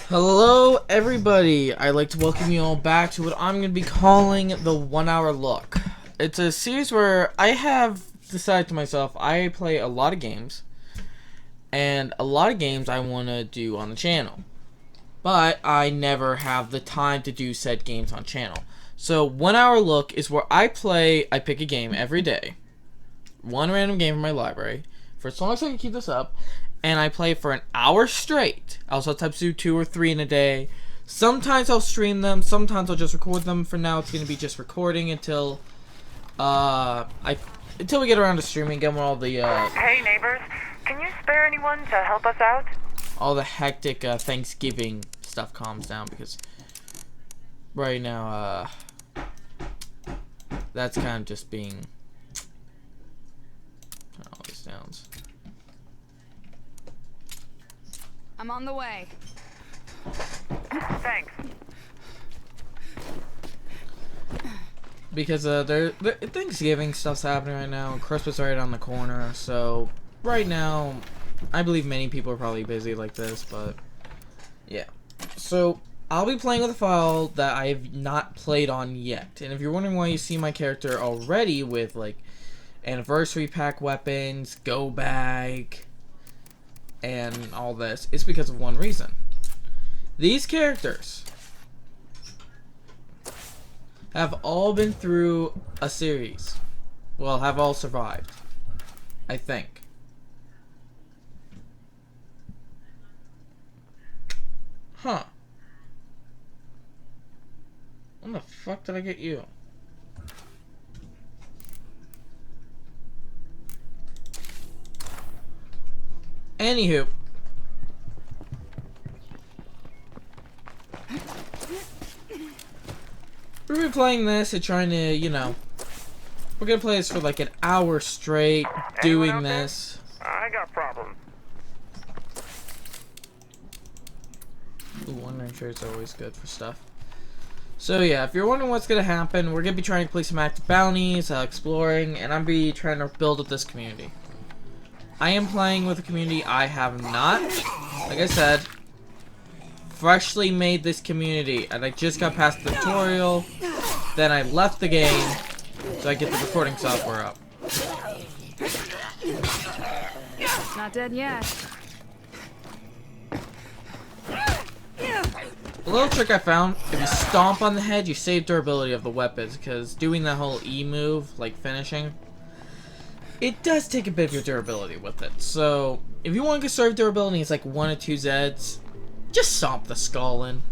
Hello everybody, I'd like to welcome you all back to what I'm going to be calling the 1 hour look. It's a series where I have decided to myself, I play a lot of games, and a lot of games I want to do on the channel. But I never have the time to do said games on channel. So 1 hour look is where I pick a game every day. One random game from my library, for as long as I can keep this up. And I play for an hour straight. I'll sometimes do 2 or 3 in a day. Sometimes I'll stream them. Sometimes I'll just record them. For now, it's going to be just recording until until we get around to streaming. Get all the Hey neighbors, can you spare anyone to help us out? all the hectic Thanksgiving stuff calms down, because right now that's kind of just being all these sounds. I'm on the way. Thanks. Because Thanksgiving stuff's happening right now, and Christmas is right on the corner, so right now, I believe many people are probably busy like this, but yeah. So, I'll be playing with a file that I have not played on yet, and if you're wondering why you see my character already with, like, anniversary pack weapons, go bag, and all this, it's because of one reason. These characters have all been through a series. Well, have all survived, I think. Huh. When the fuck did I get you? Anywho. We're gonna be playing this and trying to, you know, we're gonna play this for like an hour straight, doing Anyone out there? this. I got problems. Ooh, wondering shirt's always good for stuff. So yeah, if you're wondering what's gonna happen, we're gonna be trying to play some active bounties, exploring, and I'm be trying to build up this community. I am playing with a community I have not, like I said, freshly made this community, and I just got past the tutorial, then I left the game, so I get the recording software up. Not dead yet. A little trick I found, if you stomp on the head, you save durability of the weapons, because doing that whole E move, like finishing, it does take a bit of your durability with it. So, if you want to conserve durability, it's like 1 or 2 Zeds. Just stomp the skull in.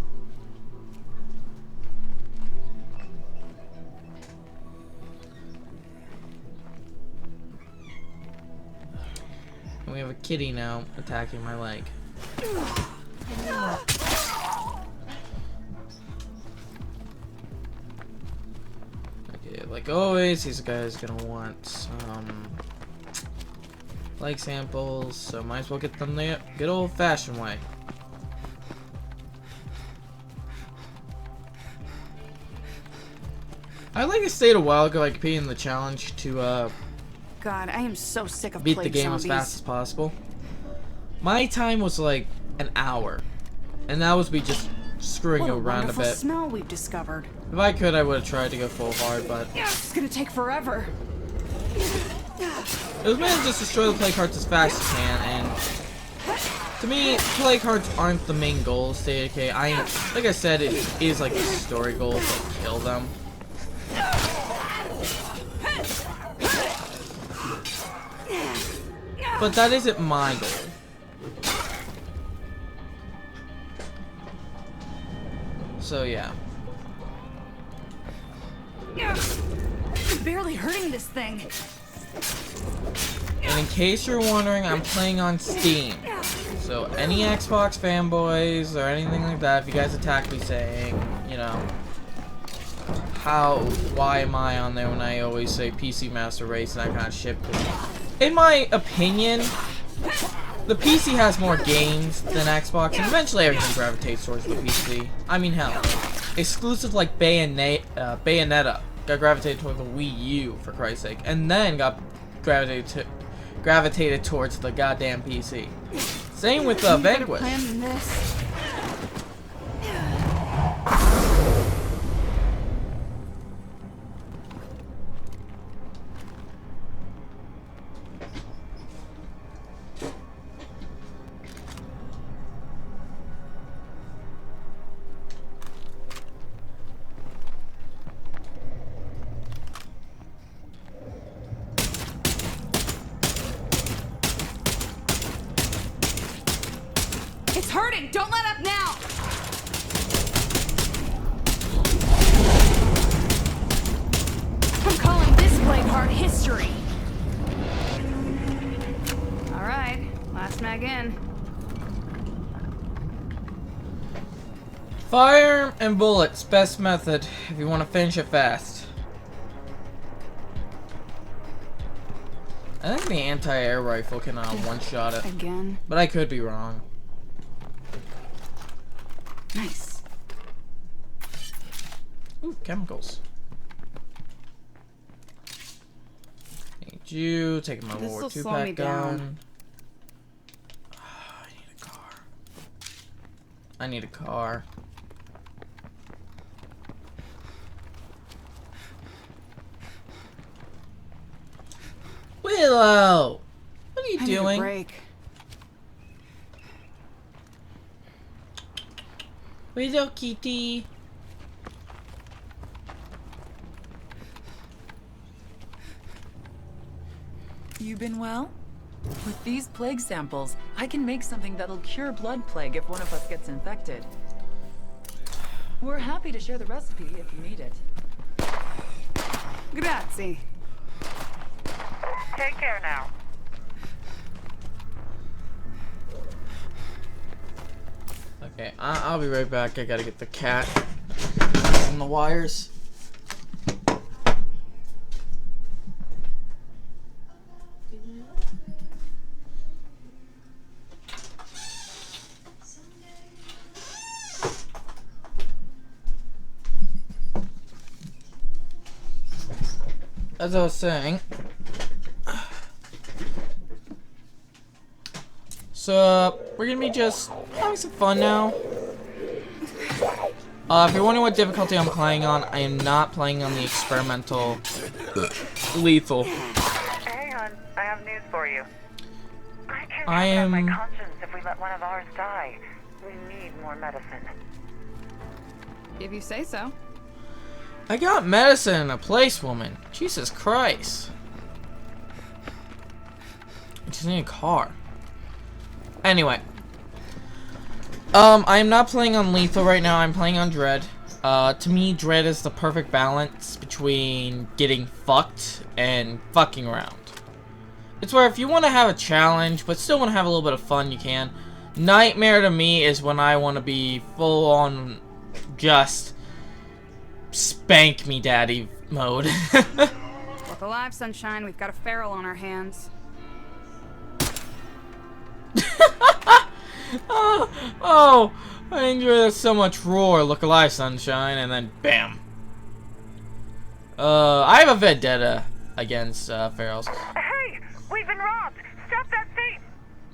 And we have a kitty now attacking my leg. Okay, like always, these guys are gonna want some leg samples, so might as well get them the good old-fashioned way. I like I stated a while ago, I competed in the challenge to God, I am so sick of beat the plague game zombies. as fast as possible. My time was like an hour, and that was me just screwing What a around a wonderful bit. smell we've discovered. If I could, I would have tried to go full hard, but It's gonna take forever. it was meant to just destroy the plague hearts as fast as you can, and to me, plague hearts aren't the main goal of State of Decay. Like I said, it is like the story goal to kill them. But that isn't my goal. So yeah. I'm barely hurting this thing. And in case you're wondering, I'm playing on Steam. So any Xbox fanboys or anything like that, if you guys attack me saying, you know, why am I on there when I always say PC Master Race and that kind of shit. In my opinion, the PC has more games than Xbox, and eventually everything gravitates towards the PC. I mean, hell, exclusive like Bayonetta got gravitated toward the Wii U, for Christ's sake, and then got gravitated towards the goddamn PC. Same with Vanquish. It's hurting! Don't let up now! I'm calling this blade hard history! Alright, last mag in. Fire and bullets, best method if you want to finish it fast. I think the anti-air rifle can one-shot it. Again? But I could be wrong. Nice. Ooh, chemicals. Need you, taking my World War This'll II slow me pack down. gun. I need a car. I need a car. Willow! What are you I need a doing? break. Willow kitty. You been well? With these plague samples, I can make something that'll cure blood plague if one of us gets infected. We're happy to share the recipe if you need it. Grazie. Take care now. Okay, I'll be right back. I gotta get the cat and the wires. As I was saying, so we're gonna be just having some fun now. If you're wondering what difficulty I'm playing on, I am not playing on the experimental lethal. Hey, hon, I have news for you. I can't I have my am- conscience if we let one of ours die. We need more medicine. If you say so. I got medicine in a place, woman. Jesus Christ. I just need a car. Anyway. I am not playing on lethal right now. I'm playing on dread. To me, dread is the perfect balance between getting fucked and fucking around. It's where if you want to have a challenge, but still want to have a little bit of fun, you can. Nightmare to me is when I want to be full on just spank me daddy mode. Look alive, sunshine. We've got a feral on our hands. oh, I enjoy that so much. Roar, look alive, sunshine, and then bam. I have a vendetta against ferals. Hey, we've been robbed. Stop that thief.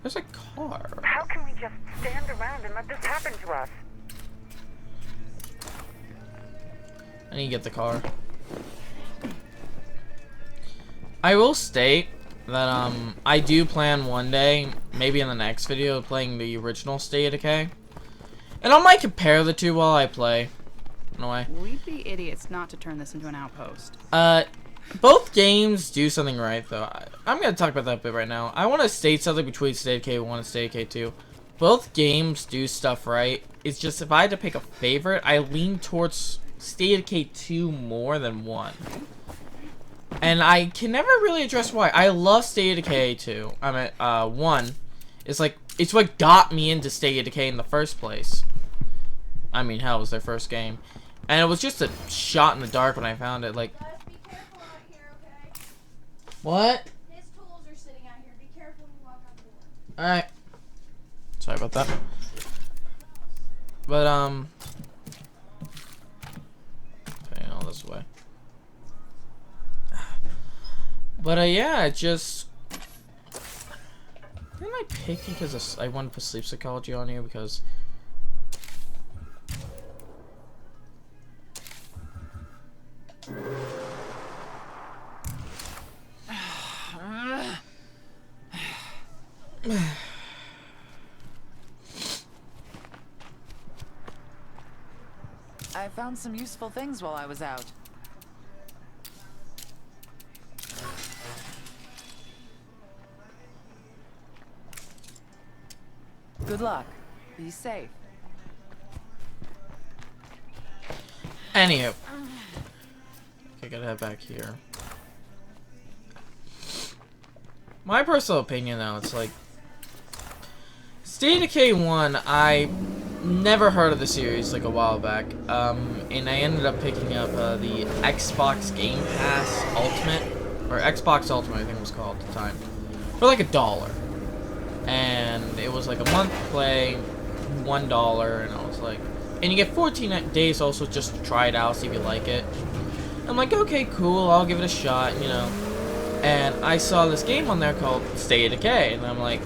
There's a car. How can we just stand around and let this happen to us? I need to get the car. I will state that I do plan one day, maybe in the next video, playing the original State of Decay. And I might compare the two while I play. In a way. We'd be idiots not to turn this into an outpost. Both games do something right, though. I'm going to talk about that a bit right now. I want to state something between State of Decay 1 and State of Decay 2. Both games do stuff right. It's just if I had to pick a favorite, I lean towards State of Decay 2 more than 1. And I can never really address why. I love State of Decay 2. 1. It's like, it's what got me into State of Decay in the first place. I mean, hell, it was their first game. And it was just a shot in the dark when I found it. Like, Be careful out here, okay? what? His tools are sitting out here. Be careful when you walk out the door. Alright. Sorry about that. But, okay, all this way. But, yeah, it just... Didn't I pick because I wanted to put sleep psychology on you because... I found some useful things while I was out. Good luck. Be safe. Anywho. Okay, gotta head back here. My personal opinion, though, it's like State of Decay 1, I never heard of the series like a while back, and I ended up picking up the Xbox Game Pass Ultimate, or Xbox Ultimate I think it was called at the time, for like $1. And it was like a month play, $1, and I was like, and you get 14 days also just to try it out, see if you like it. I'm like, okay, cool, I'll give it a shot, you know. And I saw this game on there called State of Decay, and I'm like,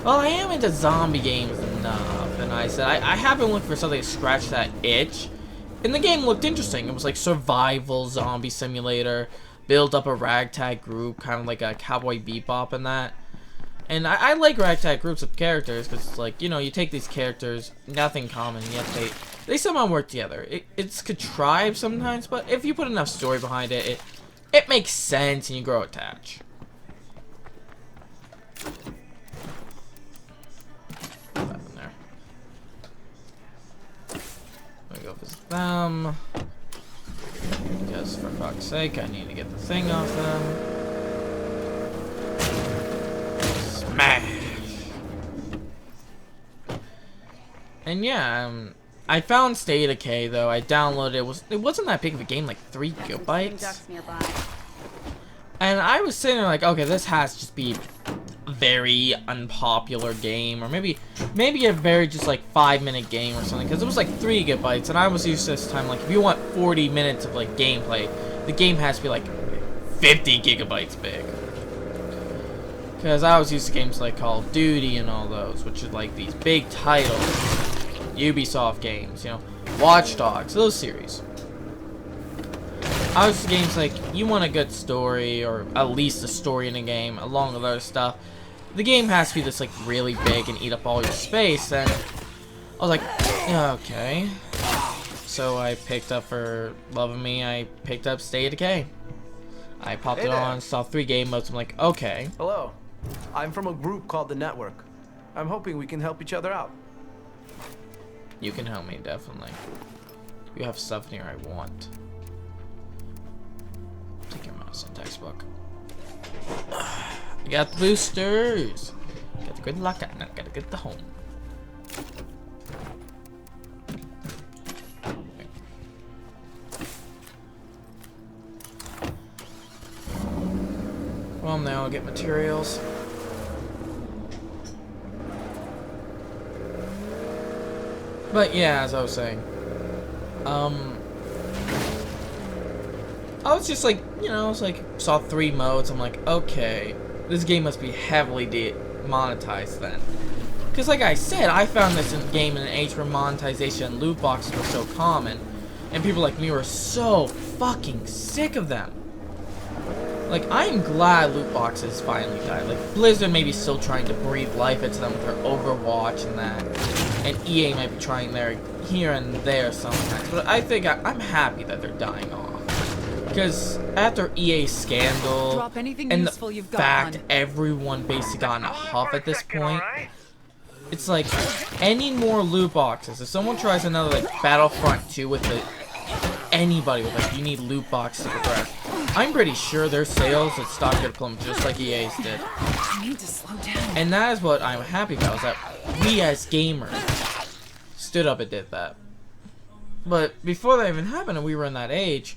well, I am into zombie games enough, and I said, I haven't looked for something to scratch that itch, and the game looked interesting. It was like survival zombie simulator, build up a ragtag group, kind of like a Cowboy Bebop and that. And I like ragtag groups of characters, because it's like, you know, you take these characters, nothing common, yet they somehow work together. It's contrived sometimes, but if you put enough story behind it, it makes sense and you grow attached. Go visit them, because for fuck's sake I need to get the thing off them. Smash! And yeah, I found State of Decay though. I downloaded it. It wasn't that big of a game, like 3 gigabytes. And I was sitting there like, okay, this has to just be a very unpopular game, or maybe a very just like 5-minute game or something, because it was like 3 gigabytes, and I was used to this time like, if you want 40 minutes of like gameplay, the game has to be like 50 gigabytes big. Because I was used to games like Call of Duty and all those, which are like these big titles, Ubisoft games, you know, Watch Dogs, those series. I was used to games like, you want a good story, or at least a story in a game, along with other stuff. The game has to be this like really big and eat up all your space, and I was like, yeah, okay. So I picked up, for love of me, I picked up State of Decay. I popped it on, saw 3 game modes, I'm like, okay. Hello. I'm from a group called The Network. I'm hoping we can help each other out. You can help me, definitely. You have stuff in here I want. Take your mouse and textbook. I got the boosters. Got the good luck, and I gotta get the home. Well, now I'll get materials. But yeah, as I was saying, I was just like, you know, I was like, saw 3 modes. I'm like, okay, this game must be heavily monetized then. Because like I said, I found this game in an age where monetization and loot boxes were so common, and people like me were so fucking sick of them. Like, I'm glad loot boxes finally died. Like, Blizzard may be still trying to breathe life into them with their Overwatch and that, and EA might be trying their here and there sometimes, but I think I'm happy that they're dying off. Because after EA's scandal, and the fact everyone basically got in a huff at this point, it's like, any more loot boxes, if someone tries another like Battlefront 2 with anybody with like, you need loot boxes to progress, I'm pretty sure their sales would stop getting plummeted just like EA's did. I need to slow down. And that is what I'm happy about, is that we as gamers stood up and did that. But before that even happened, we were in that age,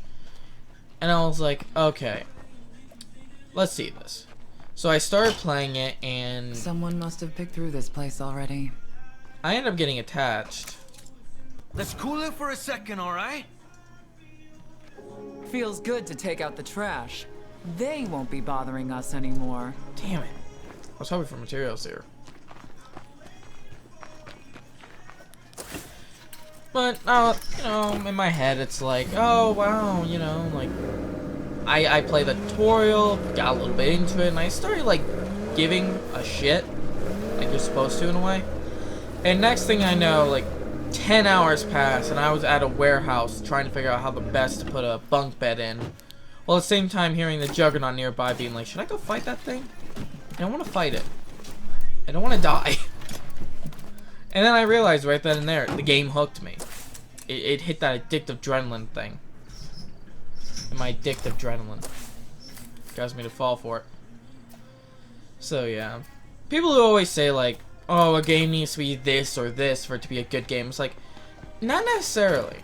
and I was like, okay, let's see this. So I started playing it, and Someone must have picked through this place already. I ended up getting attached. Let's cool it for a second, alright? Feels good to take out the trash. They won't be bothering us anymore. Damn it. I was hoping for materials here. But, you know, in my head it's like, oh, wow, you know, like, I played the tutorial, got a little bit into it, and I started, like, giving a shit, like you're supposed to in a way. And next thing I know, like, 10 hours passed, and I was at a warehouse trying to figure out how the best to put a bunk bed in, while at the same time hearing the Juggernaut nearby being like, should I go fight that thing? I don't want to fight it. I don't want to die. And then I realized right then and there, the game hooked me. It hit that addictive adrenaline thing. And my addictive adrenaline caused me to fall for it. So yeah. People who always say like, oh, a game needs to be this or this for it to be a good game. It's like, not necessarily.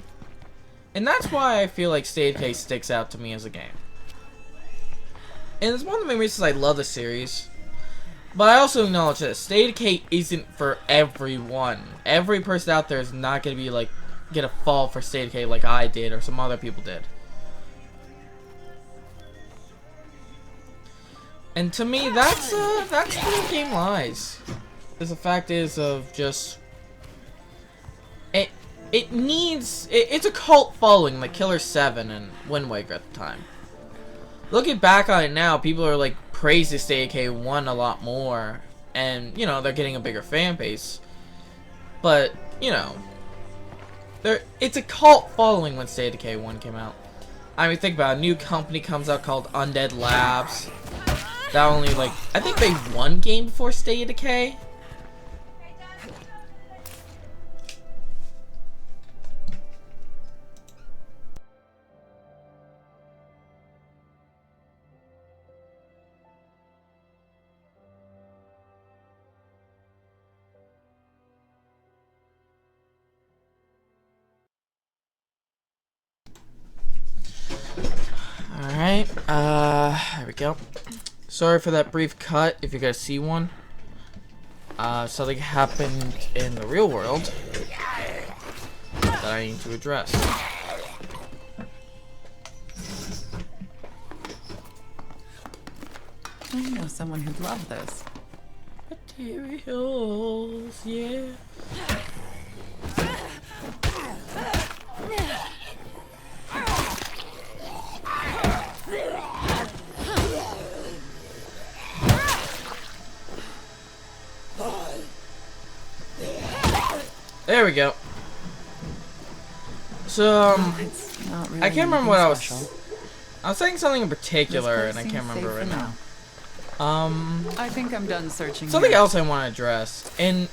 And that's why I feel like State of Decay sticks out to me as a game. And it's one of the main reasons I love the series. But I also acknowledge that State of Decay isn't for everyone. Every person out there is not going to be like, gonna fall for State of Decay like I did or some other people did. And to me, that's where the game lies. Because the fact is of just... It's a cult following like Killer 7 and Wind Waker at the time. Looking back on it now, people are like praising State of Decay 1 a lot more. And, you know, they're getting a bigger fan base. But, you know... It's a cult following when State of Decay 1 came out. I mean, think about it. A new company comes out called Undead Labs. That only, like, I think they one game before State of Decay. Alright, there we go. Sorry for that brief cut, if you guys see one. Something happened in the real world that I need to address. I know someone who'd love this. Materials, yeah. There we go. So, It's not really I can't remember what I was... special. I was saying something in particular, This and I place can't seems remember right safe for now. I think I'm done searching. Something here. else I want to address, and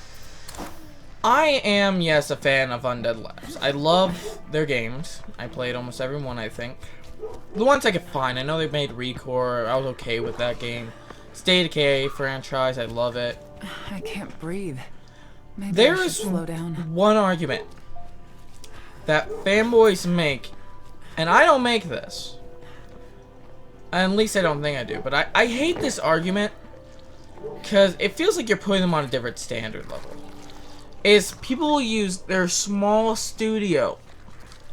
I am, yes, a fan of Undead Labs. I love their games. I played almost every one, I think. The ones I could find. I know they made Recore. I was okay with that game. State of Decay franchise. I love it. I can't breathe. Maybe I There should is slow down. one argument that fanboys make, and I don't make this. At least I don't think I do. But I hate this argument because it feels like you're putting them on a different standard level. Is people will use their small studio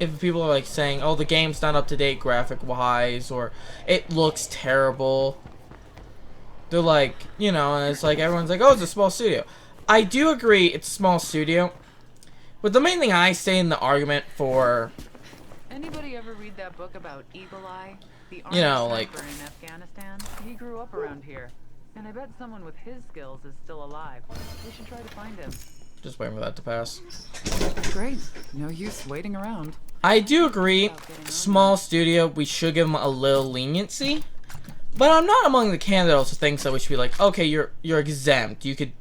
if people are like saying, oh, the game's not up to date graphic wise, or it looks terrible. They're like, you know, and it's like everyone's like, oh, it's a small studio. I do agree it's a small studio, but the main thing I say in the argument for, Anybody ever read that book about Eagle Eye? The You know, like- sniper in Afghanistan? He grew up around here. And I bet someone with his skills is still alive. We should try to find him. just waiting for that to pass. Great. No use waiting around. I do agree, small studio, we should give them a little leniency, but I'm not among the candidates who thinks that we should be like, okay, you're exempt, you could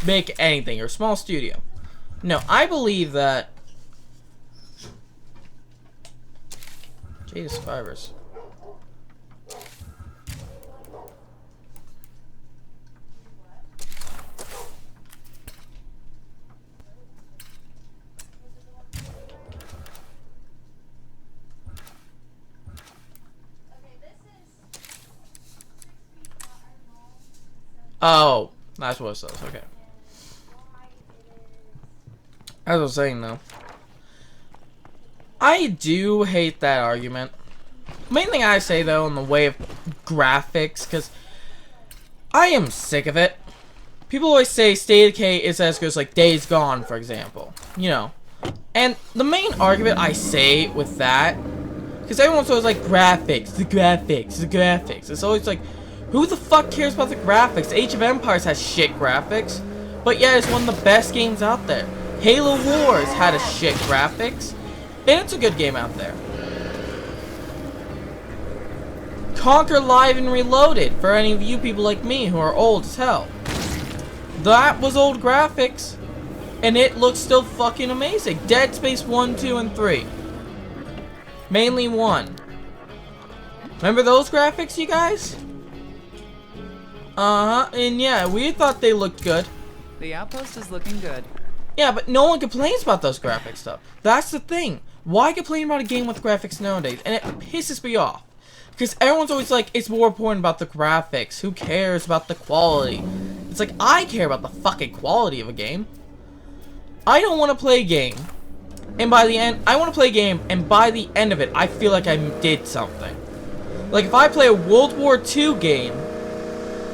make anything, you're a small studio. No, I believe that... Jesus, survivors. Oh, that's what it says, okay. As I was saying, though, I do hate that argument. Main thing I say, though, in the way of graphics, because I am sick of it. People always say State of Decay is as good as, like, Days Gone, for example. You know. And the main argument I say with that, because everyone's always like, graphics, the graphics, the graphics. It's always like, who the fuck cares about the graphics? Age of Empires has shit graphics, but yeah, it's one of the best games out there. Halo Wars had a shit graphics, and it's a good game out there. Conquer Live and Reloaded, for any of you people like me who are old as hell. That was old graphics. and it looks still fucking amazing. Dead Space 1, 2, and 3. Mainly 1. Remember those graphics, you guys? And yeah, we thought they looked good. The outpost is looking good. Yeah, but no one complains about those graphics stuff. That's the thing. Why complain about a game with graphics nowadays? And it pisses me off. Because everyone's always like, it's more important about the graphics. Who cares about the quality? It's like, I care about the fucking quality of a game. I don't want to play a game. And by the end, I want to play a game, and by the end of it, I feel like I did something. Like, if I play a World War II game,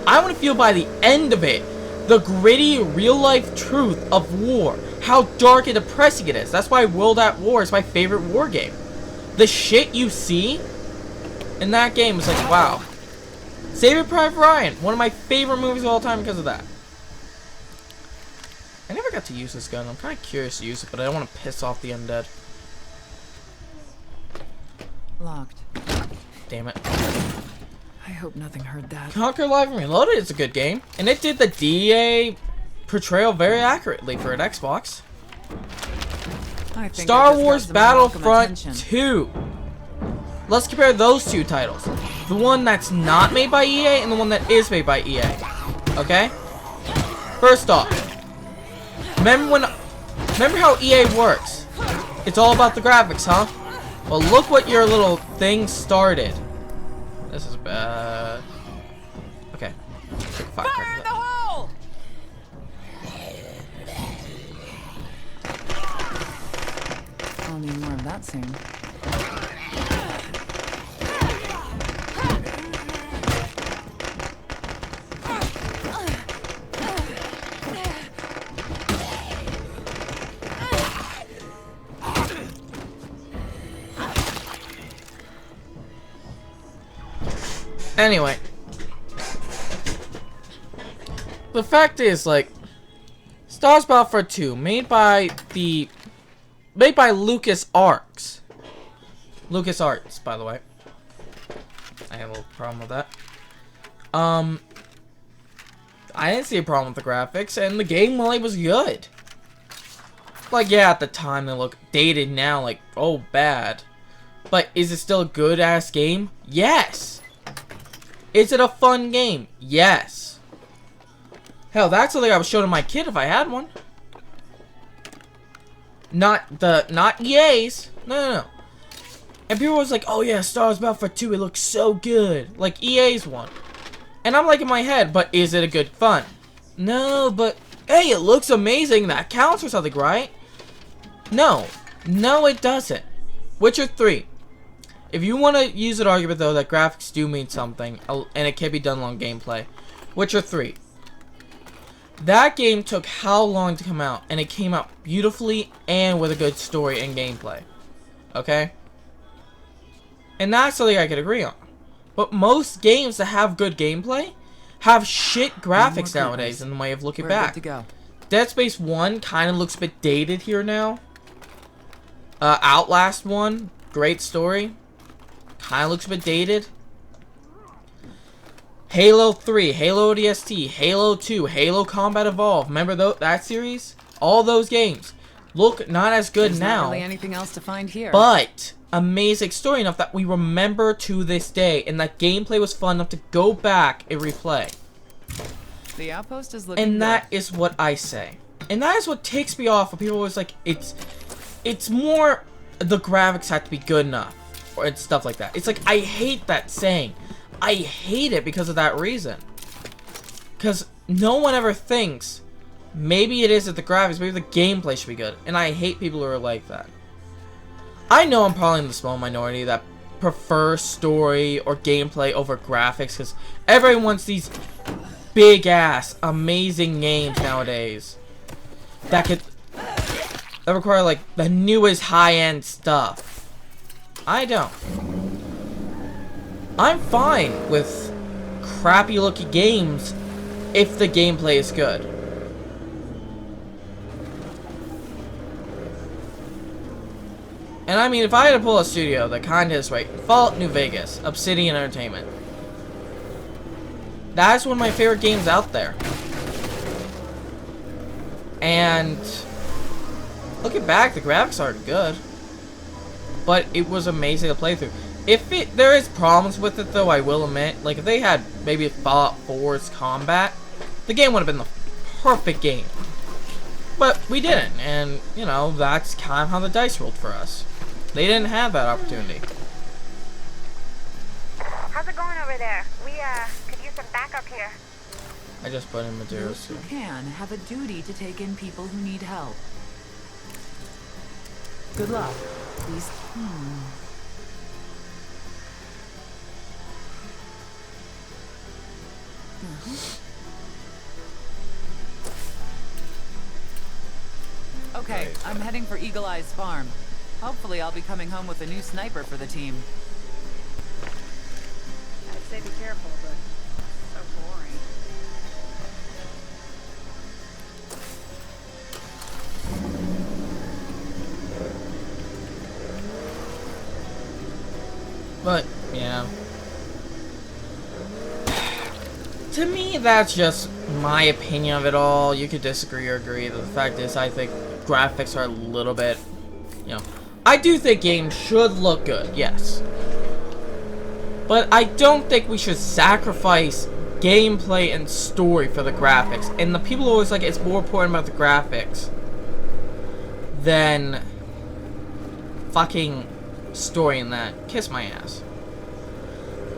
I want to feel by the end of it, the gritty, real-life truth of war. How dark and depressing it is. That's why World at War is my favorite war game. The shit you see in that game is like, wow. Saving Private Ryan, one of my favorite movies of all time because of that. I never got to use this gun. I'm kind of curious to use it, but I don't want to piss off the undead. Locked. Damn it. I hope nothing heard that. Conquer Live and Reloaded is a good game, and it did the DA portrayal very accurately for an Xbox. I think Star I just Wars got some welcome Battlefront attention. 2. Let's compare those two titles. The one that's not made by EA and the one that is made by EA. Okay? First off, remember how EA works? It's all about the graphics, huh? Well, look what your little thing started. This is bad. Okay. Fire in the hole! I'll need more of that soon. Anyway, the fact is, like, Star Wars Battlefront 2, made by LucasArts. LucasArts, by the way. I have a little problem with that. I didn't see a problem with the graphics, and the gameplay was good. Like, yeah, at the time they look dated now, like, oh, bad. But is it still a good-ass game? Yes! Is it a fun game? Yes. Hell, that's something I would show to my kid if I had one. Not EA's. No. And people was like, oh yeah, Star Wars Battlefront 2, it looks so good. Like EA's one. And I'm like in my head, but is it a good fun? No, but hey, it looks amazing. That counts for something, right? No, it doesn't. Witcher 3. If you want to use an argument, though, that graphics do mean something, and it can be done along gameplay, Witcher 3. That game took how long to come out, and it came out beautifully and with a good story and gameplay. Okay? And that's something I could agree on. But most games that have good gameplay have shit graphics nowadays in the way of looking back. Good to go. Dead Space 1 kind of looks a bit dated here now. Outlast 1, great story. Kind of looks a bit dated. Halo 3, Halo ODST, Halo 2, Halo Combat Evolved. Remember that series? All those games look not as good There's now. Not really anything else to find here. But amazing story enough that we remember to this day, and that gameplay was fun enough to go back and replay. The outpost is looking And that good. is what I say. And that is what takes me off when people always like, it's more the graphics have to be good enough. And stuff like that. It's like, I hate that saying. I hate it because of that reason. Because no one ever thinks, maybe it isn't the graphics, maybe the gameplay should be good. And I hate people who are like that. I know I'm probably in the small minority that prefer story or gameplay over graphics, because everyone wants these big ass, amazing games nowadays. That require like the newest high-end stuff. I don't. I'm fine with crappy looking games if the gameplay is good. And I mean, if I had to pull a studio that kind of is right, Fallout New Vegas, Obsidian Entertainment. That's one of my favorite games out there. And looking back, the graphics aren't good. But it was amazing to play through. There is problems with it though, I will admit. Like if they had maybe Fallout 4's combat, the game would have been the perfect game. But we didn't, and you know, that's kind of how the dice rolled for us. They didn't have that opportunity. How's it going over there? We, could use some backup here. I just put in materials Those who too. can have a duty to take in people who need help. Good luck. Please. Okay, I'm heading for Eagle Eye's farm. Hopefully I'll be coming home with a new sniper for the team. I'd say be careful, but so boring. But, yeah. To me, that's just my opinion of it all. You could disagree or agree. The fact is, I think graphics are a little bit, you know, I do think games should look good, yes. But I don't think we should sacrifice gameplay and story for the graphics. And the people always like it's more important about the graphics than fucking story in that. Kiss my ass.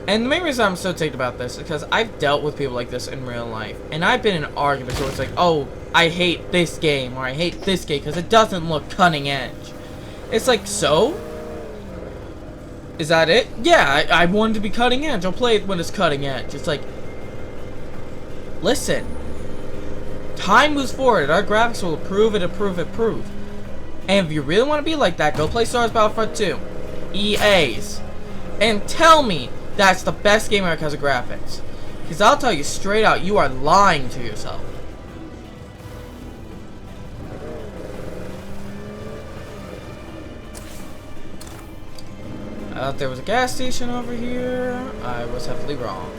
And the main reason I'm so ticked about this is because I've dealt with people like this in real life. And I've been in arguments where it's like, oh, I hate this game, or I hate this game because it doesn't look cutting edge. It's like, so? Is that it? Yeah, I want it to be cutting edge. I'll play it when it's cutting edge. It's like, listen. Time moves forward. Our graphics will improve and improve and improve. And if you really want to be like that, go play Star Wars Battlefront 2. EA's. And tell me that's the best game ever because of graphics. Because I'll tell you straight out, you are lying to yourself. I thought there was a gas station over here. I was heavily wrong.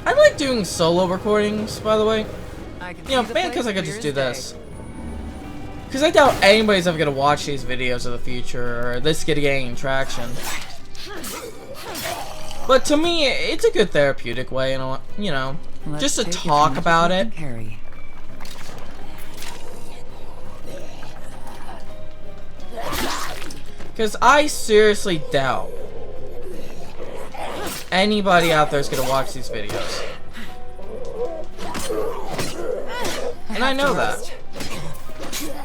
I like doing solo recordings, by the way. You know, mainly because I could just do this. Because I doubt anybody's ever going to watch these videos of the future, or this gonna gain traction. But to me, it's a good therapeutic way, you know, just to talk about it. Because I seriously doubt anybody out there is going to watch these videos. And I know that.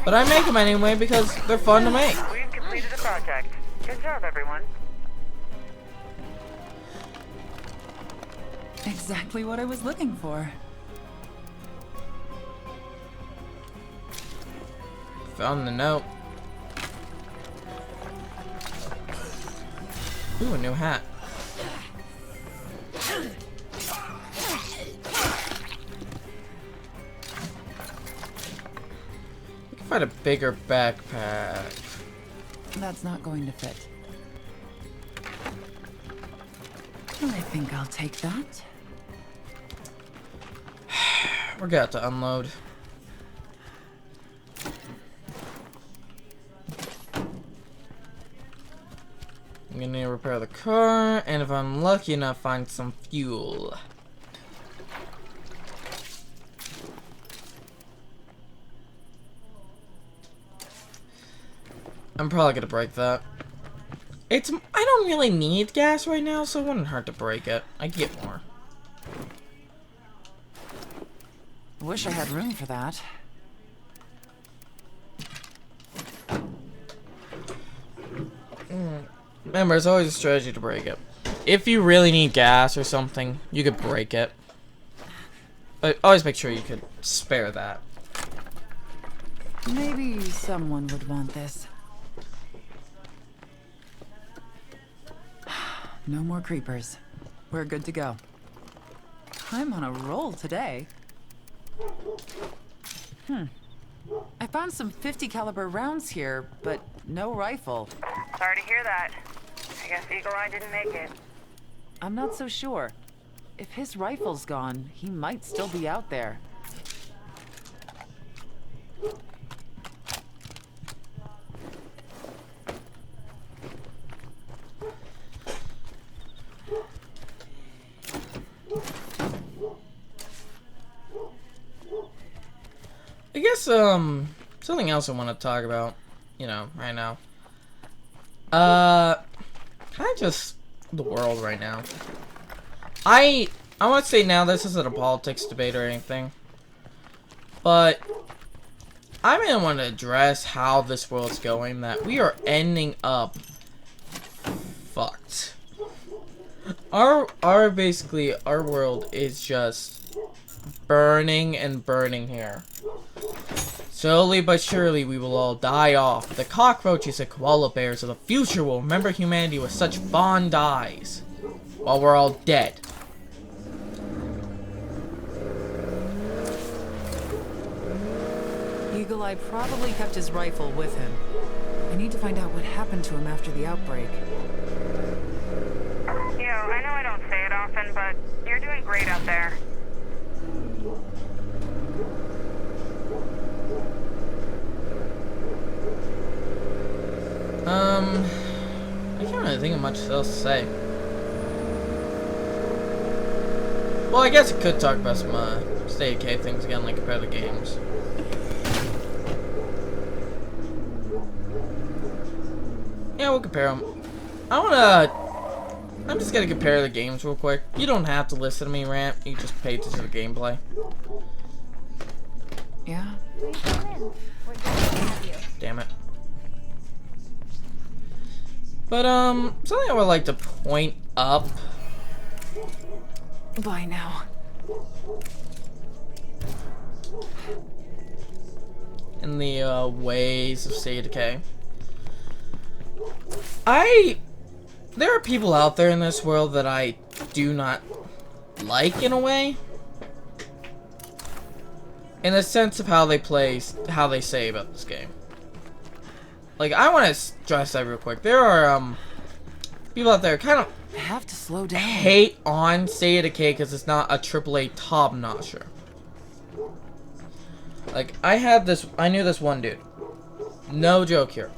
But I make them anyway because they're fun to make. We've completed the project. Good job, everyone. Exactly what I was looking for. Found the note. Ooh, a new hat. We can find a bigger backpack. That's not going to fit. I think I'll take that. We're gonna have to unload. I'm gonna need to repair the car, and if I'm lucky enough, find some fuel. I'm probably gonna break that. I don't really need gas right now, so it wouldn't hurt to break it. I can get more. Wish I had room for that. Remember, it's always a strategy to break it. If you really need gas or something, you could break it. But always make sure you could spare that. Maybe someone would want this. No more creepers. We're good to go. I'm on a roll today. I found some 50 caliber rounds here, but no rifle. Sorry to hear that. I guess Eagle Eye didn't make it. I'm not so sure. If his rifle's gone, he might still be out there. I guess, something else I want to talk about, you know, right now. Kind of just the world right now. I want to say now this isn't a politics debate or anything, but I really want to address how this world's going, that we are ending up fucked. Basically, our world is just burning and burning here. Slowly but surely, we will all die off. The cockroaches and koala bears of the future will remember humanity with such fond eyes, while we're all dead. Eagle Eye probably kept his rifle with him. I need to find out what happened to him after the outbreak. Yo, I know I don't say it often, but you're doing great out there. I can't really think of much else to say. Well, I guess I could talk about some, State of Decay things again, like compare the games. Yeah, we'll compare them. I'm just gonna compare the games real quick. You don't have to listen to me rant, you just pay attention to the gameplay. Yeah? Please come in. We're glad to have you. Damn it. But, something I would like to point up. Bye now. In the, ways of State of Decay. There are people out there in this world that I do not like, in a way. In the sense of how they play, how they say about this game. Like, I want to stress that real quick. There are, people out there kind of I have to slow down. hate on State of Decay because it's not a AAA top-notcher. Like, I knew this one dude. No joke here.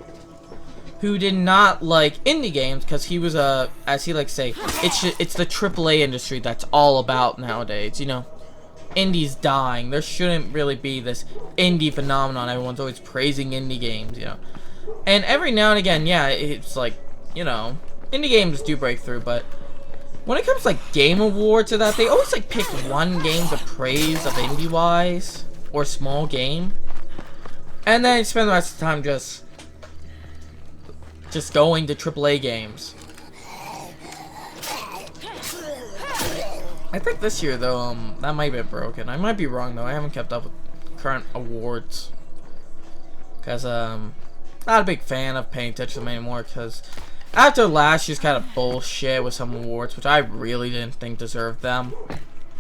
Who did not like indie games because he was as he likes to say, it's the AAA industry that's all about nowadays, you know. Indie's dying. There shouldn't really be this indie phenomenon. Everyone's always praising indie games, you know. And every now and again, yeah, it's like, you know, indie games do break through, but when it comes to like game awards or that, they always like pick one game to praise of indie-wise or small game, and then spend the rest of the time just going to AAA games. I think this year though, that might be broken. I might be wrong though. I haven't kept up with current awards because not a big fan of paying attention to them anymore. Because after last year's kind of bullshit with some awards, which I really didn't think deserved them,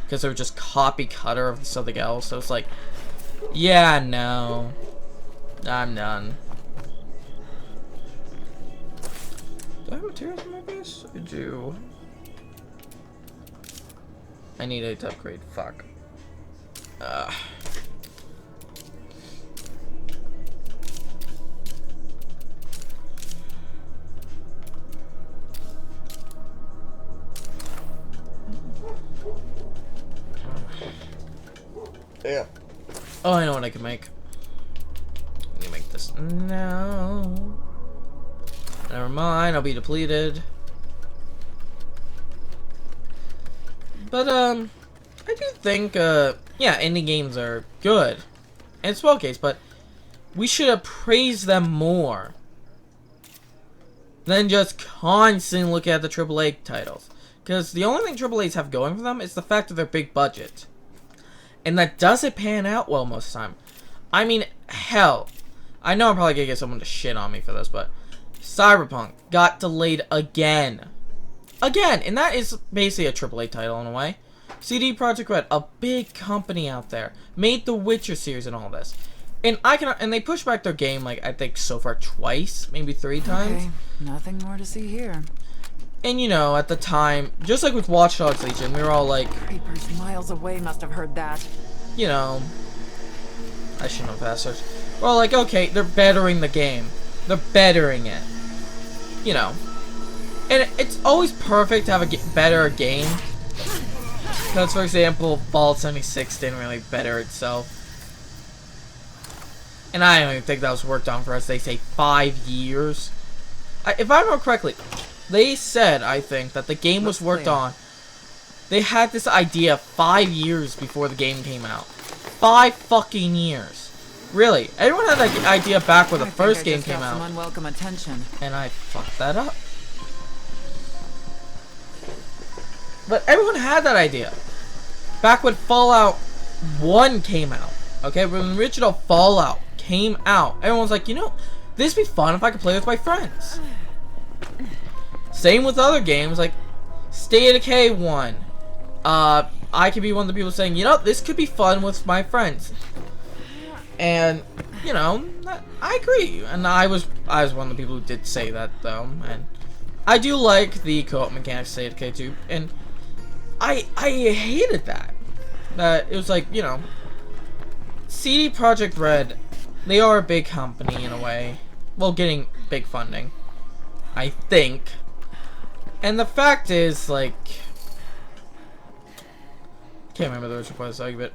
because they were just copy cutter of something else. So it's like, yeah, no, I'm done. Do I have materials in my base? I do. I need it to upgrade. Fuck. Yeah. Oh, I know what I can make. Let me make this now. Never mind, I'll be depleted. But, I do think, yeah, indie games are good. And it's well case, but we should appraise them more than just constantly look at the AAA titles. Because the only thing AAAs have going for them is the fact that they're big budget. And that doesn't pan out well most of the time. I mean, hell. I know I'm probably gonna get someone to shit on me for this, but Cyberpunk got delayed again. Again, and that is basically a AAA title in a way. CD Projekt Red, a big company out there, made the Witcher series and all this. And they pushed back their game, like, I think so far twice, maybe 3 times. Okay, nothing more to see here. And you know, at the time, just like with Watch Dogs Legion, we were all like, Creepers miles away must have heard that. you know, I shouldn't have asked search. We're all like, okay, they're bettering the game. They're bettering it. You know. And it's always perfect to have a better game. Because, for example, Fallout 76 didn't really better itself. And I don't even think that was worked on for, as they say, 5 years. If I remember correctly, they said, I think, that the game was worked on. They had this idea 5 years before the game came out. 5 fucking years. Really. Everyone had that idea back when the first game came out. Some unwelcome attention. And I fucked that up. But everyone had that idea. Back when Fallout 1 came out. Okay, when the original Fallout came out, everyone was like, you know, this'd be fun if I could play with my friends. Same with other games, like State of Decay 1. I could be one of the people saying, you know, this could be fun with my friends. And, you know, I agree. And I was one of the people who did say that, though. And I do like the co-op mechanics of State of Decay 2. And I hated that. It was like, you know, CD Projekt Red, they are a big company in a way. Well, getting big funding, I think. And the fact is, like, can't remember the original part of this argument.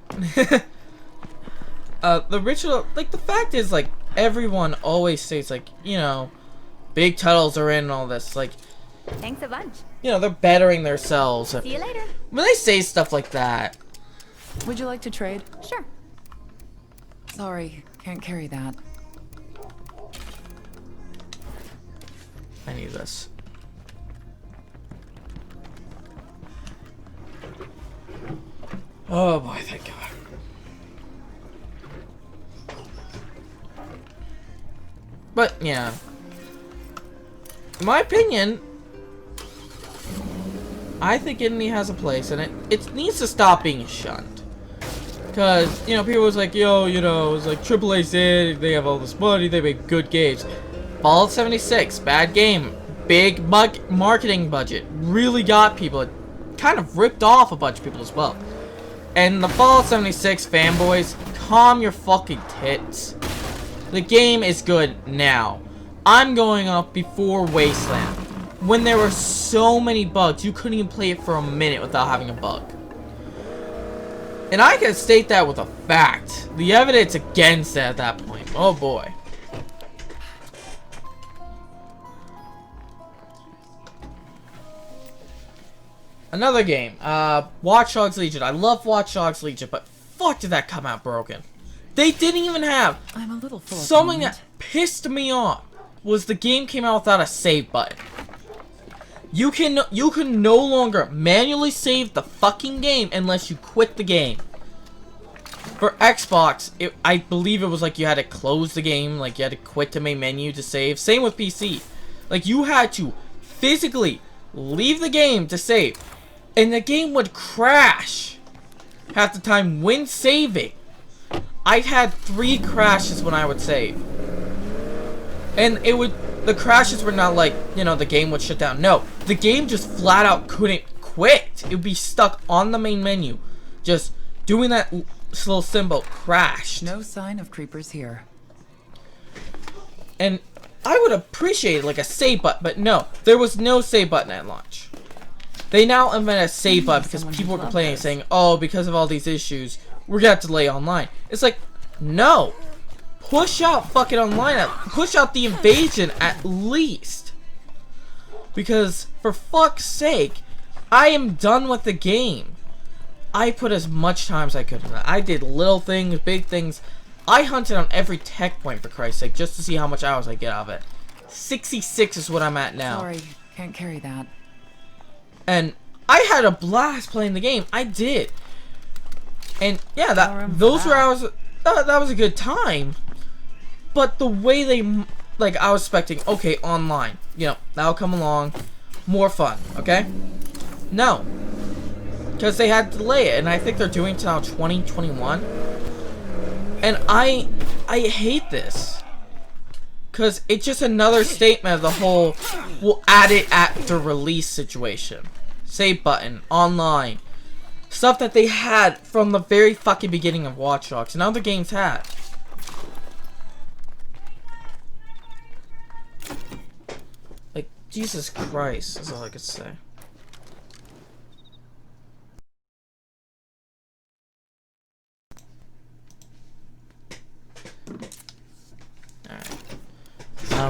The original, like, the fact is, like, everyone always states, like, you know, big titles are in and all this, like, Thanks a bunch. you know, they're bettering themselves. See you later. When they say stuff like that, Would you like to trade? Sure. Sorry, can't carry that. I need this. Oh boy, thank God. But yeah, in my opinion, I think indie has a place, and it needs to stop being shunned. Cause, you know, people was like, yo, you know, it's like AAA's in, they have all this money, they make good games. Fallout 76, bad game, big marketing budget, really got people. It kind of ripped off a bunch of people as well. And the Fallout 76 fanboys, calm your fucking tits. The game is good now. I'm going up before Wasteland, when there were so many bugs, you couldn't even play it for a minute without having a bug. And I can state that with a fact. The evidence against it at that point. Oh boy. Another game. Watch Dogs Legion. I love Watch Dogs Legion, but fuck did that come out broken. They didn't even have I'm a little full of something comment. that pissed me off was the game came out without a save button. You can no longer manually save the fucking game unless you quit the game. For Xbox, I believe it was like you had to close the game, like you had to quit the main menu to save. Same with PC. Like you had to physically leave the game to save. And the game would crash half the time when saving. I had 3 crashes when I would save. And the crashes were not like, you know, the game would shut down. No, the game just flat out couldn't quit. It would be stuck on the main menu. Just doing that little symbol, crashed. No sign of creepers here. And I would appreciate like a save button, but no, there was no save button at launch. They now implement a save button because people were complaining, saying, oh, because of all these issues, we're gonna have to delay online. It's like, no. Push out fucking online. Push out the invasion at least. Because, for fuck's sake, I am done with the game. I put as much time as I could in that. I did little things, big things. I hunted on every tech point, for Christ's sake, just to see how much hours I get out of it. 66 is what I'm at now. Sorry, can't carry that. And I had a blast playing the game. I did. And yeah, those were hours. That was a good time. But the way they, like, I was expecting, okay, online, you know, that'll come along, more fun, okay? No, because they had to delay it, and I think they're doing it now 2021. And I hate this, because it's just another statement of the whole, we'll add it after release situation. Save button, online. Stuff that they had from the very fucking beginning of Watch Dogs, and other games had. Like, Jesus Christ, is all I could say.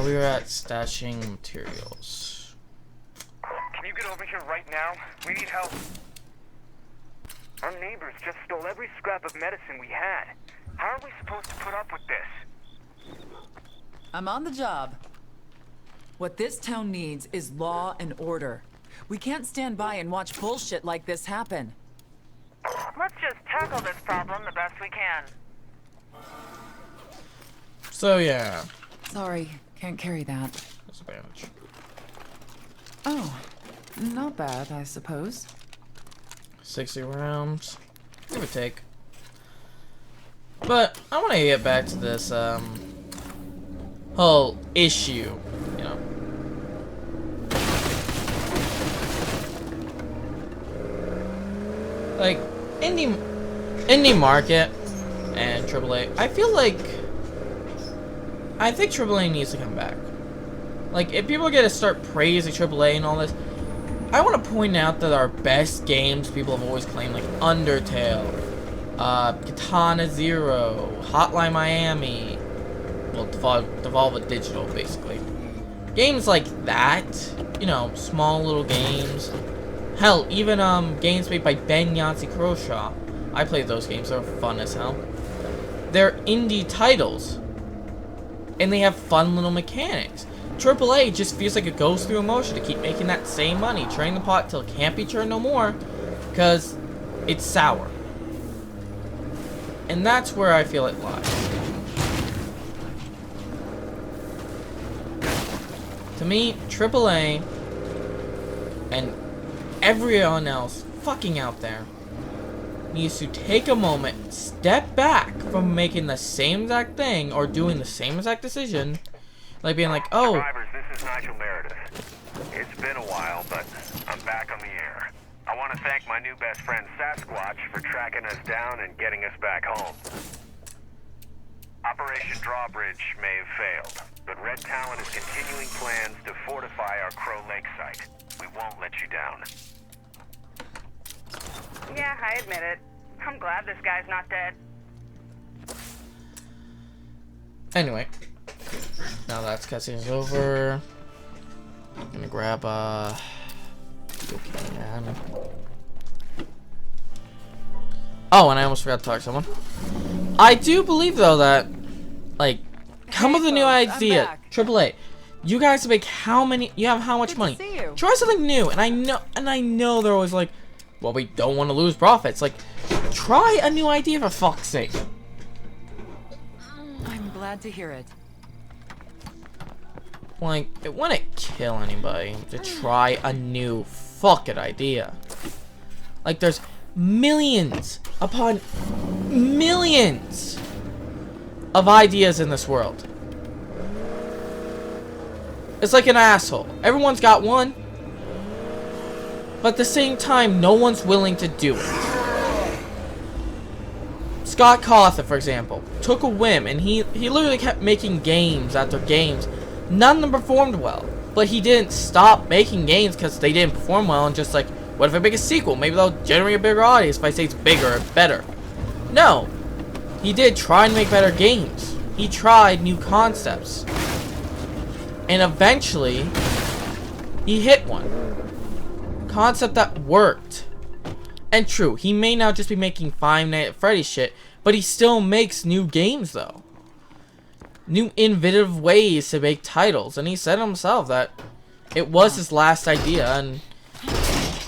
We were at stashing materials. Can you get over here right now? We need help. Our neighbors just stole every scrap of medicine we had. How are we supposed to put up with this? I'm on the job. What this town needs is law and order. We can't stand by and watch bullshit like this happen. Let's just tackle this problem the best we can. So yeah, Sorry, can't carry that. that's a bandage. Oh, not bad, I suppose. 60 rounds, give or take. But I want to get back to this whole issue, you know. Like indie market and AAA. I think AAA needs to come back. Like, if people are gonna start praising AAA and all this, I want to point out that our best games people have always claimed, like Undertale, Katana Zero, Hotline Miami, well, Devolve Digital, basically. Games like that, you know, small little games. Hell, even games made by Ben Yancey Croshaw. I played those games, they were fun as hell. They're indie titles, and they have fun little mechanics. AAA just feels like it goes through a motion to keep making that same money, turning the pot till it can't be turned no more, because it's sour. And that's where I feel it lies. To me, AAA and everyone else fucking out there needs to take a moment, step back from making the same exact thing or doing the same exact decision, like being like, oh, Survivors, this is Nigel Meredith. It's been a while, but I'm back on the air. I want to thank my new best friend Sasquatch for tracking us down and getting us back home. Operation Drawbridge may have failed, but Red Talon is continuing plans to fortify our Crow Lake site. We won't let you down. Yeah, I admit it. I'm glad this guy's not dead. anyway. Now that cutscene's over. I'm gonna grab can. Oh, and I almost forgot to talk to someone. I do believe though that, like, come with a new idea, AAA. You guys make how many? You have how much money? Try something new, and I know they're always like, well, we don't want to lose profits. Like, try a new idea for fuck's sake. I'm glad to hear it. Like, it wouldn't kill anybody to try a new fucking idea. Like, there's millions upon millions of ideas in this world. It's like an asshole. Everyone's got one, but at the same time, no one's willing to do it. Scott Cawthon, for example, took a whim, and he literally kept making games after games. None of them performed well, but he didn't stop making games because they didn't perform well, and just like, what if I make a sequel? Maybe they'll generate a bigger audience if I say it's bigger or better. No, he did try and make better games. He tried new concepts, and eventually, he hit one. Concept that worked. And true, he may now just be making Five Nights at Freddy's shit, but he still makes new games though. New innovative ways to make titles, and he said himself that it was his last idea, and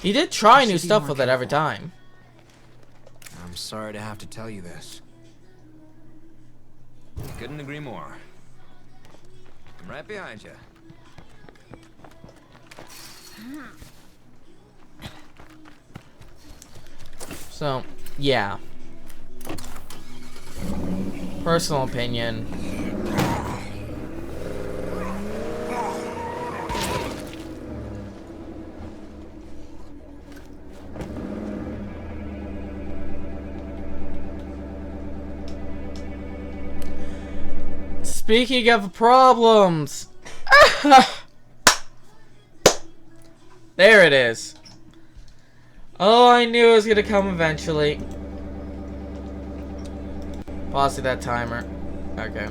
he did try new stuff with it every time. I'm sorry to have to tell you this. Couldn't agree more. I'm right behind you. So, yeah. Personal opinion. Speaking of problems. There it is. Oh, I knew it was gonna come eventually. Pause that timer. Okay.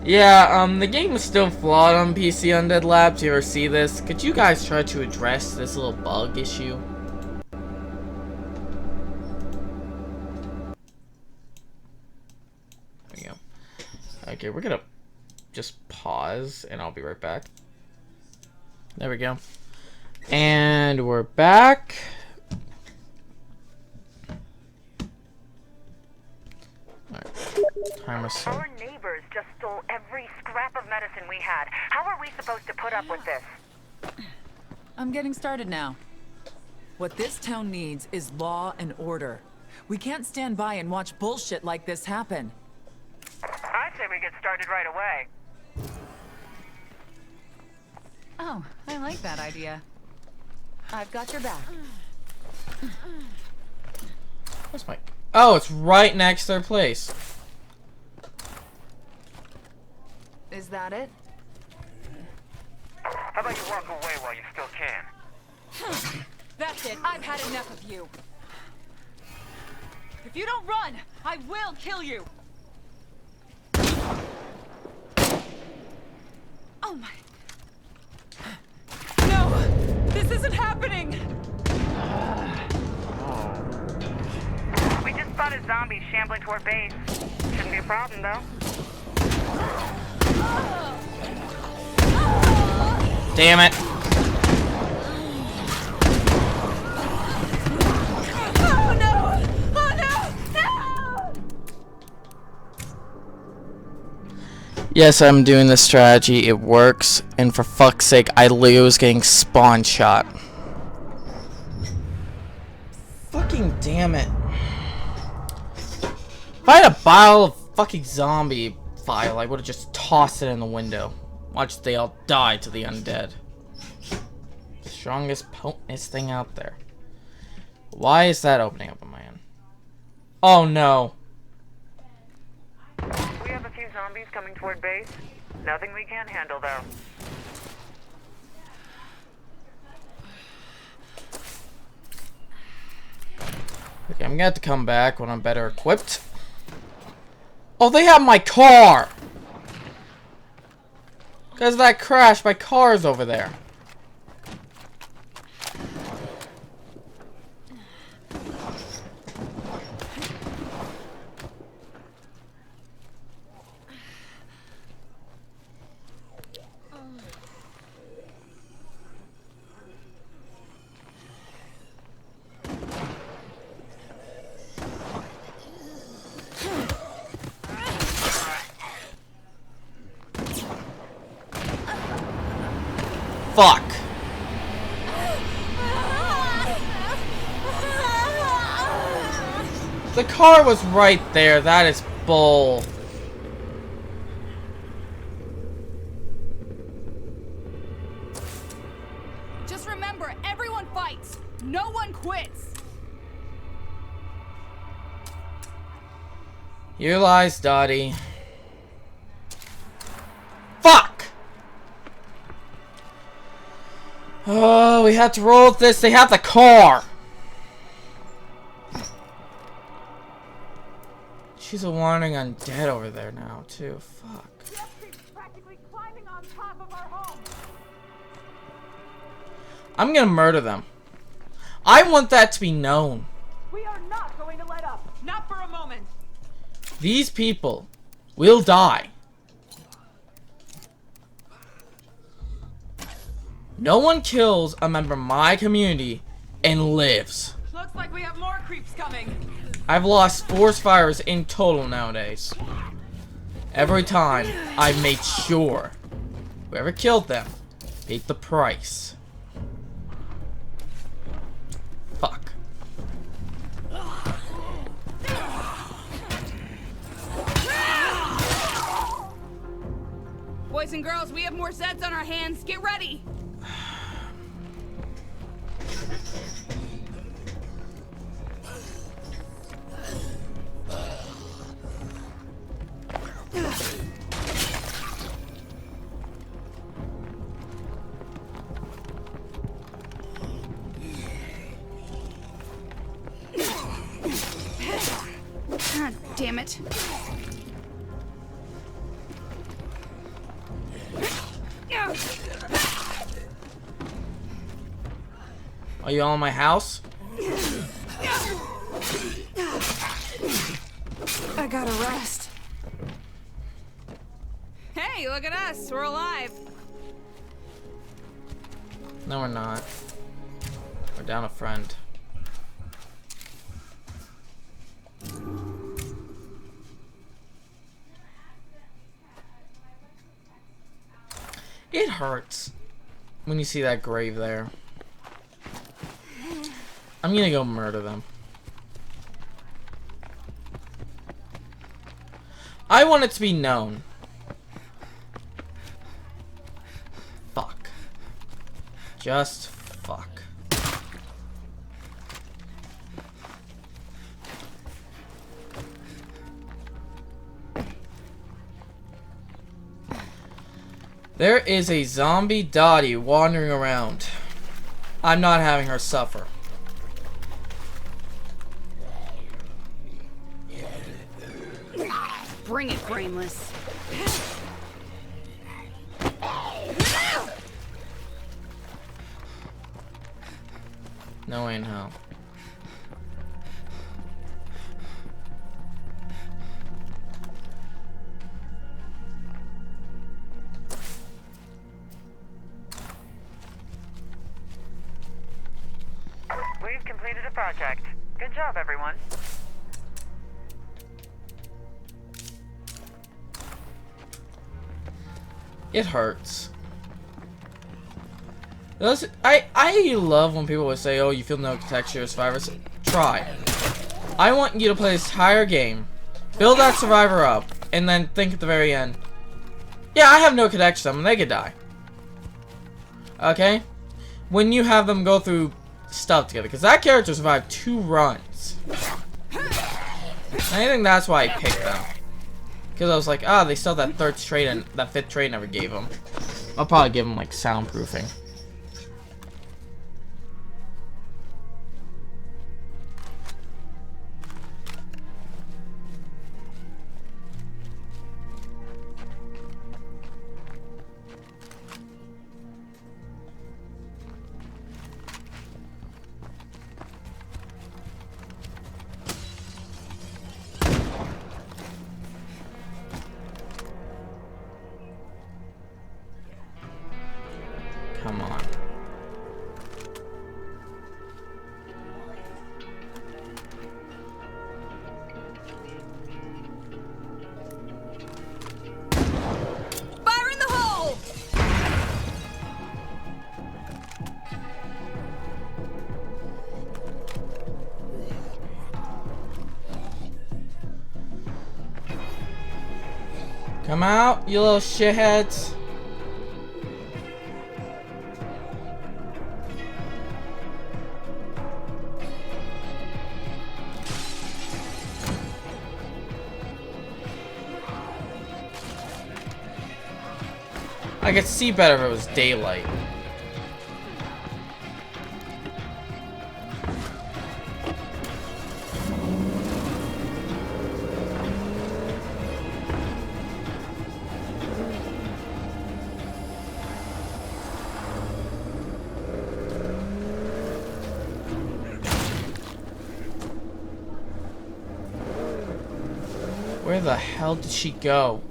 Yeah, the game is still flawed on PC Undead Labs. You ever see this? Could you guys try to address this little bug issue? There we go. Okay, we're gonna just pause and I'll be right back. There we go. And we're back. Alright. Timer set. Our neighbors just stole every scrap of medicine we had. How are we supposed to put up with this? I'm getting started now. What this town needs is law and order. We can't stand by and watch bullshit like this happen. I say we get started right away. Oh, I like that idea. I've got your back. Where's my... Oh, it's right next to their place. Is that it? How about you walk away while you still can? That's it. I've had enough of you. If you don't run, I will kill you. Oh my... No! This isn't happening! We just spotted zombies shambling toward base. Shouldn't be a problem, though. Damn it. Oh no! Oh no! No! Yes, I'm doing this strategy. It works. And for fuck's sake, I literally was getting spawn shot. Fucking damn it. If I had a bottle of fucking zombie file, I would have just tossed it in the window. Watch they all die to the undead. Strongest, potentest thing out there. Why is that opening up on my end? Oh no. We have a few zombies coming toward base. Nothing we can't handle, though. Okay, I'm gonna have to come back when I'm better equipped. Oh, they have my car! Because of that crash, my car is over there. Fuck. The car was right there. That is bull. Just remember, everyone fights. No one quits. Here lies Dottie. Fuck! Oh, we have to roll with this. They have the car. She's a wandering undead over there now, too. Fuck. Practically climbing on top of our home. I'm gonna murder them. I want that to be known. We are not going to let up. Not for a moment. These people will die. No one kills a member of my community and lives. Looks like we have more creeps coming. I've lost 4 fires in total nowadays. Every time, I've made sure whoever killed them paid the price. Fuck. Boys and girls, we have more Zeds on our hands. Get ready. God damn it. Are you all in my house? I gotta rest. Hey, look at us. We're alive. No, we're not. We're down a friend. It hurts when you see that grave there. I'm gonna go murder them. I want it to be known. Fuck. Just fuck. There is a zombie Dottie wandering around. I'm not having her suffer. Bring it, brainless. No way in hell. We've completed a project. Good job, everyone. It hurts. I love when people would say, oh, you feel no connection to survivors. Try. I want you to play this entire game, build that survivor up, and then think at the very end, yeah, I have no connection to them, and they could die. Okay? When you have them go through stuff together, because that character survived 2 runs. I think that's why I picked them. Because I was like, ah, they still have that 3rd trait and that 5th trait never gave them. I'll probably give them like soundproofing. Come on. Fire in the hole! Come out, you little shitheads. I could see better if it was daylight. Where the hell did she go?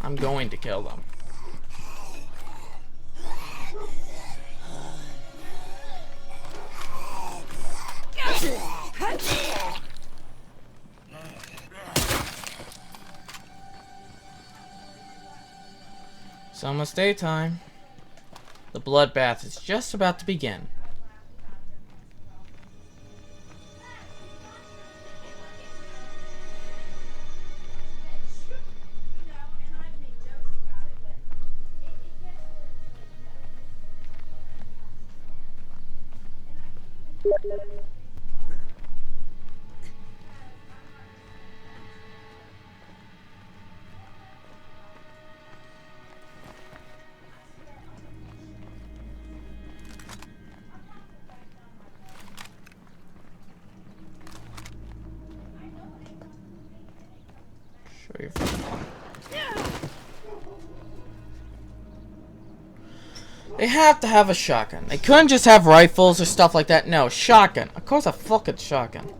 I'm going to kill them. It's almost daytime. The bloodbath is just about to begin. Show you. They have to have a shotgun. They couldn't just have rifles or stuff like that. No, shotgun. Of course, a fucking shotgun.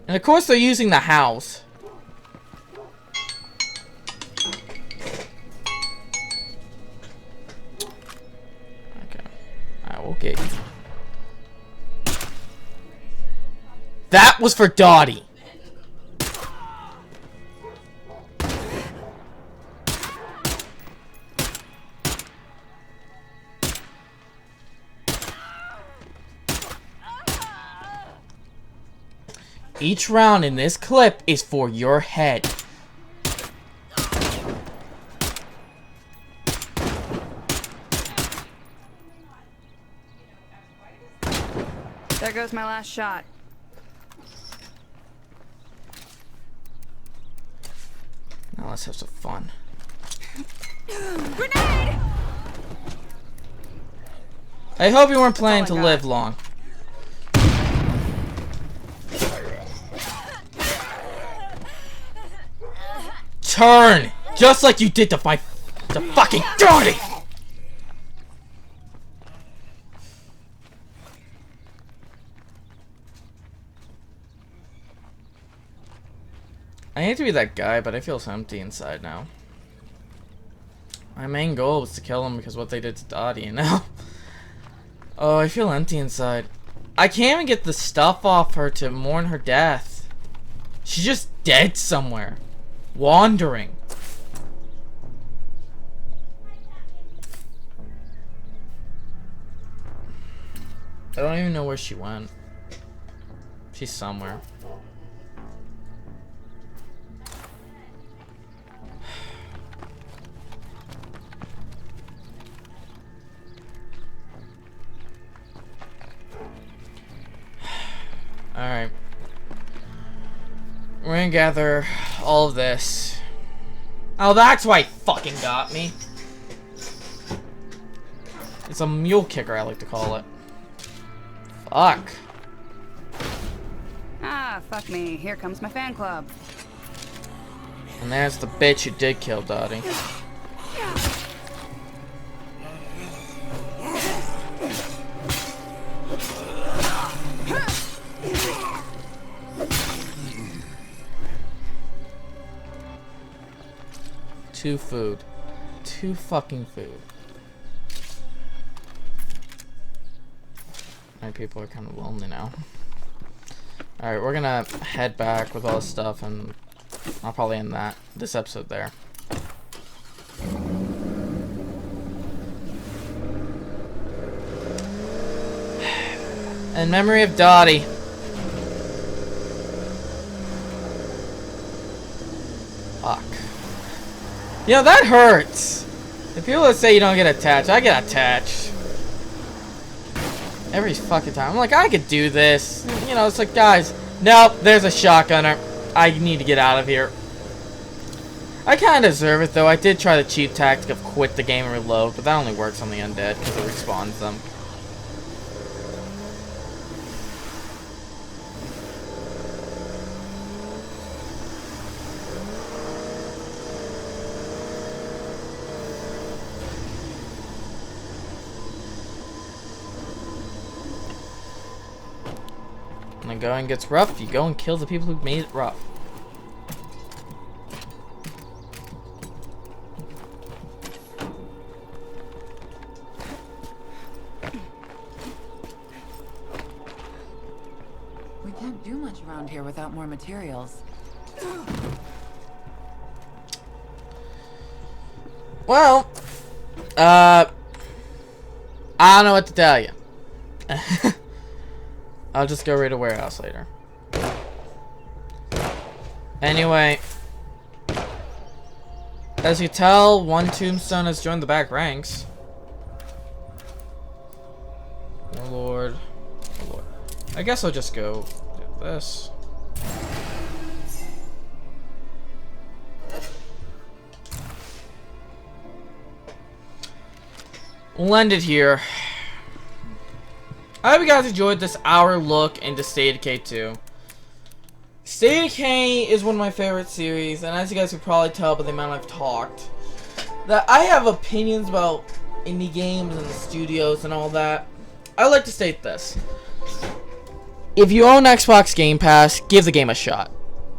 And of course, they're using the house. Okay. Alright, we'll get you. That was for Dottie. Each round in this clip is for your head. There goes my last shot. Now let's have some fun. Grenade! I hope you weren't planning to live long. Turn! Just like you did to my fucking Dottie! I hate to be that guy, but I feel so empty inside now. My main goal was to kill him because what they did to Dottie, and now... Oh, I feel empty inside. I can't even get the stuff off her to mourn her death. She's just dead somewhere. Wandering. I don't even know where she went. She's somewhere. Alright. We're gonna gather all of this. Oh, that's why it fucking got me. It's a mule kicker, I like to call it. Fuck. Ah, fuck me. Here comes my fan club. And there's the bitch who did kill Dottie. Two food. Two fucking food. My people are kind of lonely now. Alright, we're gonna head back with all this stuff, and I'll probably end this episode there. In memory of Dottie. Fuck. You know, that hurts. If people that say you don't get attached, I get attached. Every fucking time. I'm like, I could do this. You know, it's like, guys, nope, there's a shotgunner. I need to get out of here. I kind of deserve it, though. I did try the cheap tactic of quit the game and reload, but that only works on the undead because it respawns them. When the going gets rough, you go and kill the people who made it rough. We can't do much around here without more materials. Well, I don't know what to tell you. I'll just go raid a warehouse later. Anyway, as you tell, one tombstone has joined the back ranks. Oh Lord. Oh Lord. I guess I'll just go do this. We'll end it here. I hope you guys enjoyed this hour look into State of Decay 2. State of Decay is one of my favorite series, and as you guys can probably tell by the amount I've talked, that I have opinions about indie games and the studios and all that. I like to state this. If you own Xbox Game Pass, give the game a shot.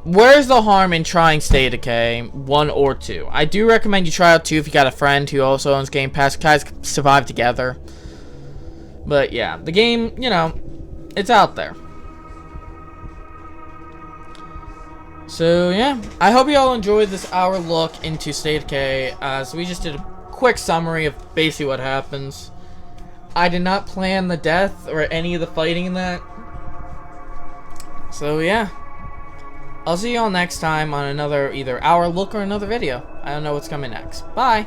Where's the harm in trying State of Decay 1 or 2? I do recommend you try out 2 if you got a friend who also owns Game Pass. You guys survive together. But yeah, the game, you know, it's out there. So yeah, I hope you all enjoyed this hour look into State of Decay. So we just did a quick summary of basically what happens. I did not plan the death or any of the fighting in that. So yeah, I'll see you all next time on another either hour look or another video. I don't know what's coming next. Bye.